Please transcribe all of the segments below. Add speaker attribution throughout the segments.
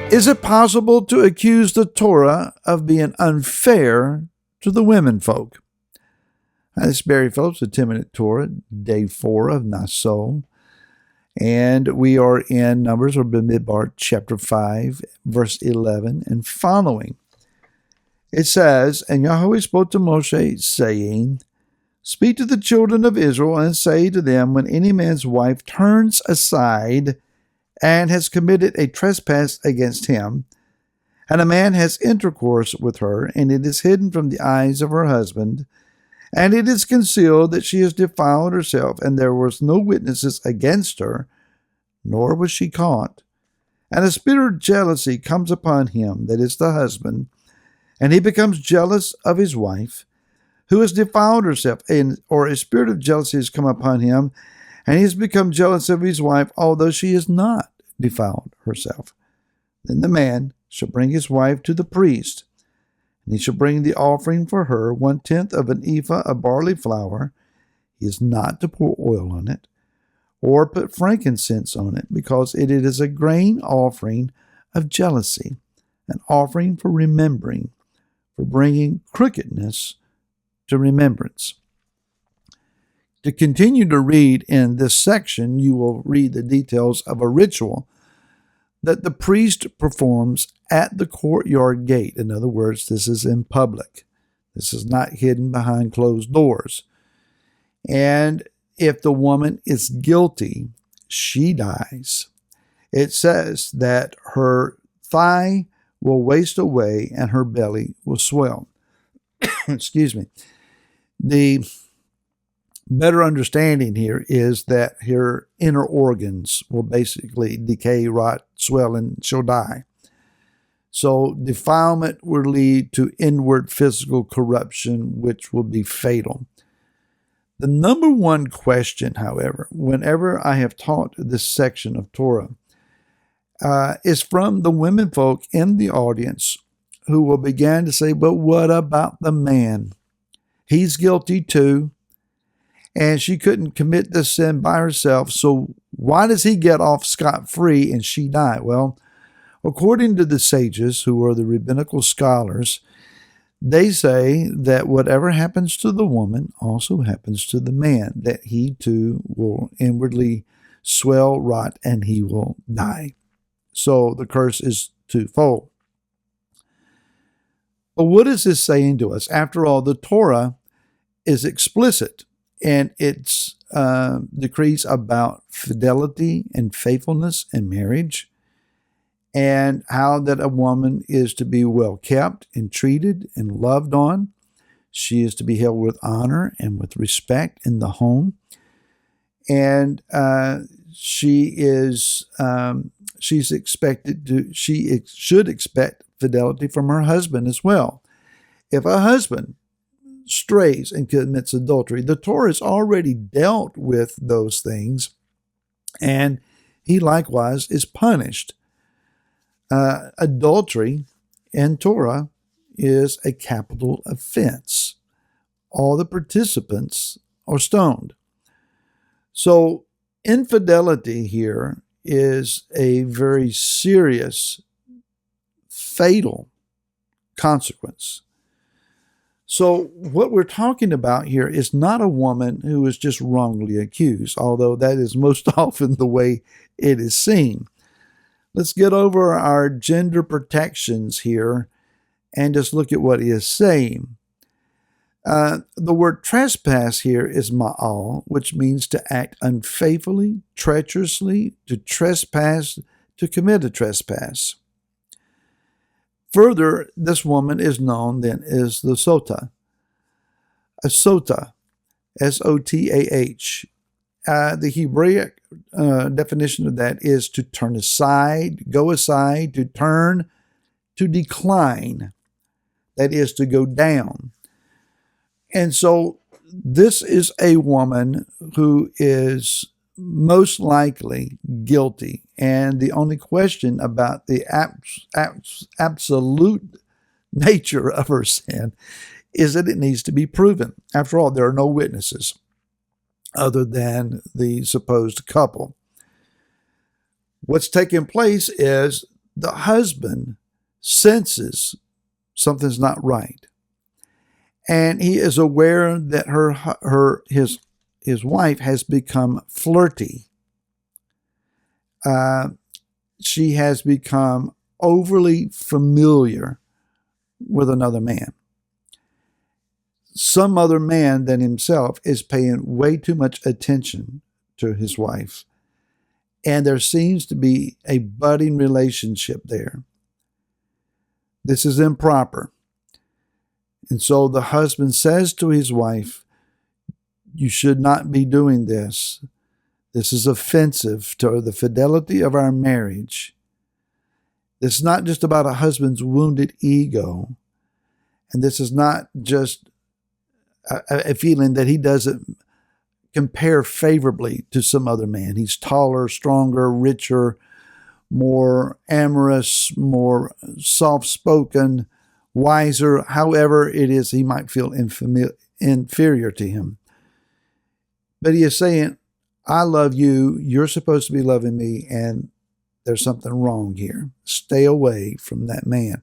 Speaker 1: Is it possible to accuse the Torah of being unfair to the women folk? Hi, this is Barry Phillips with 10 Minute Torah, day 4 of Naso. And we are in Numbers or Bamidbar, chapter 5, verse 11 and following. It says, "And Yahweh spoke to Moshe, saying, Speak to the children of Israel and say to them, when any man's wife turns aside and has committed a trespass against him, and a man has intercourse with her, and it is hidden from the eyes of her husband, and it is concealed that she has defiled herself, and there was no witnesses against her, nor was she caught. And a spirit of jealousy comes upon him, that is the husband, and he becomes jealous of his wife, who has defiled herself, or a spirit of jealousy has come upon him, and he has become jealous of his wife, although she has not defiled herself. Then the man shall bring his wife to the priest, and he shall bring the offering for her 1/10 of an ephah of barley flour. He is not to pour oil on it, or put frankincense on it, because it is a grain offering of jealousy, an offering for remembering, for bringing crookedness to remembrance." To continue to read in this section, you will read the details of a ritual that the priest performs at the courtyard gate. In other words, this is in public. This is not hidden behind closed doors. And if the woman is guilty, she dies. It says that her thigh will waste away and her belly will swell. Excuse me. The better understanding here is that her inner organs will basically decay, rot, swell, and she'll die. So defilement will lead to inward physical corruption, which will be fatal. The number one question, however, whenever I have taught this section of Torah, is from the women folk in the audience who will begin to say, but what about the man? He's guilty too. And she couldn't commit this sin by herself, so why does he get off scot-free and she die? Well, according to the sages, who are the rabbinical scholars, they say that whatever happens to the woman also happens to the man, that he too will inwardly swell, rot, and he will die. So the curse is twofold. But what is this saying to us? After all, the Torah is explicit in its decrees about fidelity and faithfulness in marriage, and how that a woman is to be well kept and treated and loved on. She is to be held with honor and with respect in the home, and she should expect fidelity from her husband as well. If a husband strays and commits adultery, the Torah has already dealt with those things, and he likewise is punished. Adultery in Torah is a capital offense. All the participants are stoned. So infidelity here is a very serious, fatal consequence. So what we're talking about here is not a woman who is just wrongly accused, although that is most often the way it is seen. Let's get over our gender protections here and just look at what he is saying. The word trespass here is ma'al, which means to act unfaithfully, treacherously, to trespass, to commit a trespass. Further, this woman is known then as the sotah. A sotah, S-O-T-A-H. The Hebraic definition of that is to turn aside, go aside, to turn, to decline. That is to go down. And so this is a woman who is most likely guilty. And the only question about the absolute nature of her sin is that it needs to be proven. After all, there are no witnesses other than the supposed couple. What's taking place is the husband senses something's not right, and he is aware that his wife has become flirty. She has become overly familiar with another man. Some other man than himself is paying way too much attention to his wife. And there seems to be a budding relationship there. This is improper. And so the husband says to his wife, "You should not be doing this. This is offensive to the fidelity of our marriage." This is not just about a husband's wounded ego. And this is not just a feeling that he doesn't compare favorably to some other man. He's taller, stronger, richer, more amorous, more soft-spoken, wiser, however it is he might feel inferior to him. But he is saying, I love you, you're supposed to be loving me, and there's something wrong here. Stay away from that man.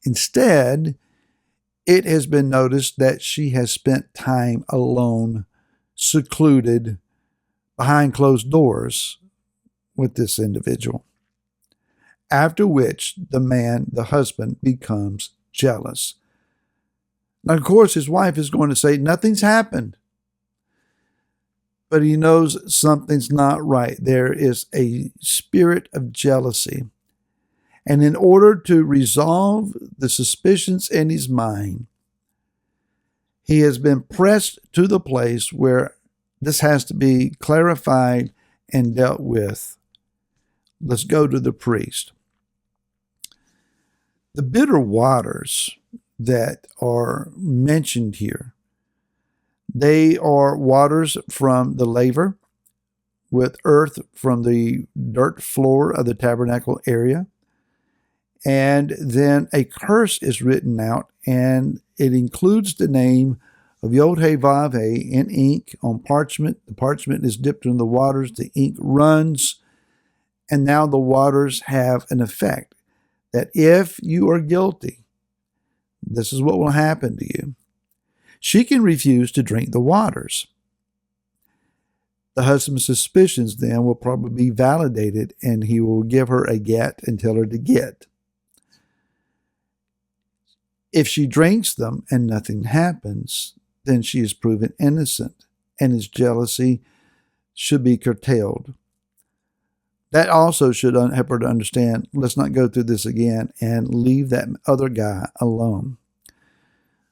Speaker 1: Instead, it has been noticed that she has spent time alone, secluded, behind closed doors with this individual. After which the husband, becomes jealous. Now, of course, his wife is going to say, nothing's happened. But he knows something's not right. There is a spirit of jealousy. And in order to resolve the suspicions in his mind, he has been pressed to the place where this has to be clarified and dealt with. Let's go to the priest. The bitter waters that are mentioned here, they are waters from the laver with earth from the dirt floor of the tabernacle area. And then a curse is written out, and it includes the name of Yod-Heh-Vav-Heh in ink on parchment. The parchment is dipped in the waters, the ink runs, and now the waters have an effect that if you are guilty, this is what will happen to you. She can refuse to drink the waters. The husband's suspicions then will probably be validated, and he will give her a get and tell her to get. If she drinks them and nothing happens, then she is proven innocent, and his jealousy should be curtailed. That also should help her to understand, let's not go through this again and leave that other guy alone.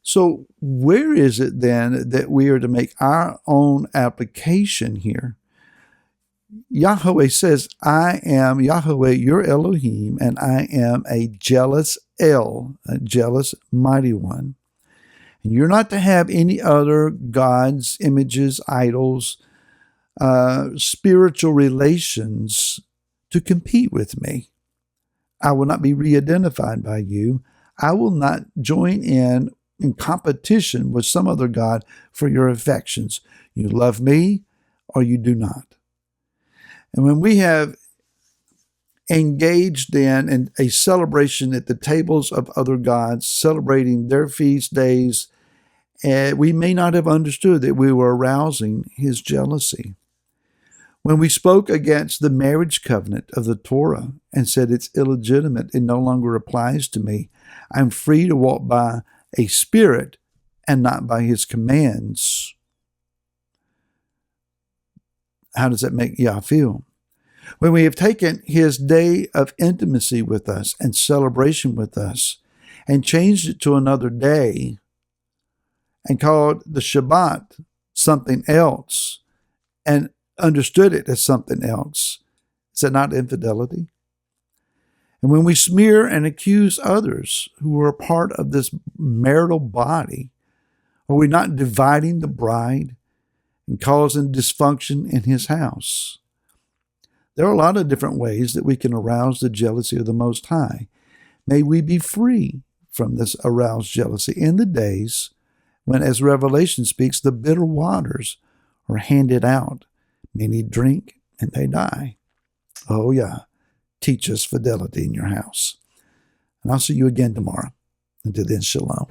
Speaker 1: So where is it then that we are to make our own application here? Yahweh says, I am Yahweh, your Elohim, and I am a jealous El, a jealous mighty one. And you're not to have any other gods, images, idols, spiritual relations to compete with me. I will not be re-identified by you. I will not join in competition with some other god for your affections. You love me or you do not. And when we have engaged in a celebration at the tables of other gods, celebrating their feast days, we may not have understood that we were arousing his jealousy. When we spoke against the marriage covenant of the Torah and said it's illegitimate, it no longer applies to me, I'm free to walk by a spirit and not by his commands. How does that make Yah feel? When we have taken his day of intimacy with us and celebration with us and changed it to another day and called the Shabbat something else and understood it as something else, is that not infidelity? And when we smear and accuse others who are a part of this marital body, are we not dividing the bride and causing dysfunction in his house? There are a lot of different ways that we can arouse the jealousy of the Most High. May we be free from this aroused jealousy in the days when, as Revelation speaks, the bitter waters are handed out. Many drink and they die. Oh yeah. teach us fidelity in your house. And I'll see you again tomorrow. Until then, shalom.